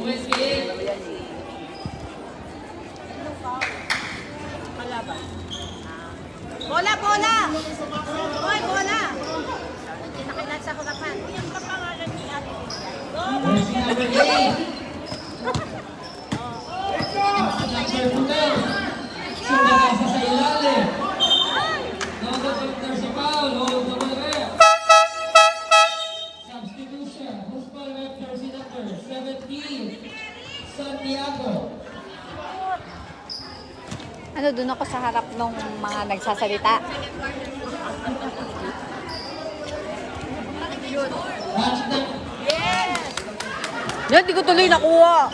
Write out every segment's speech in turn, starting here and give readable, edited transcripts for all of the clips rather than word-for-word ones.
Bola, bola! Hoy, bola! Nakilat sa hurapan. Yan pa pangalan ni Ate Lidia. Substitution. Who's ball rep jersey number 17? Santiago. Ano, doon ako sa harap ng mga nagsasalita. Yes! Yan, di ko tuloy nakuha.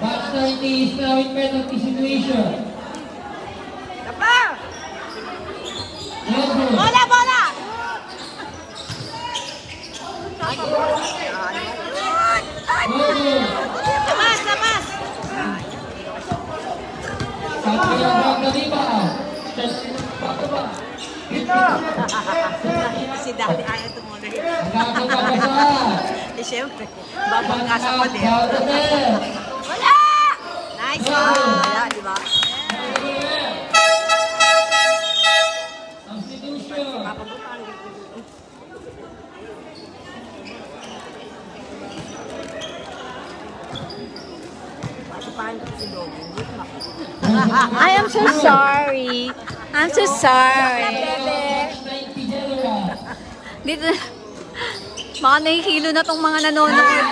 Batch 90 is now in penalty situation. Tapa! Bola, bola! Lamas, lamas! Si Daddy ayaw tumuloy. Eh, siyempre, babangkasan ko din. Wala! Nice one! Wala, di ba? I am so sorry. I'm so sorry. Dito, baka nahihilo na tong mga nanonood.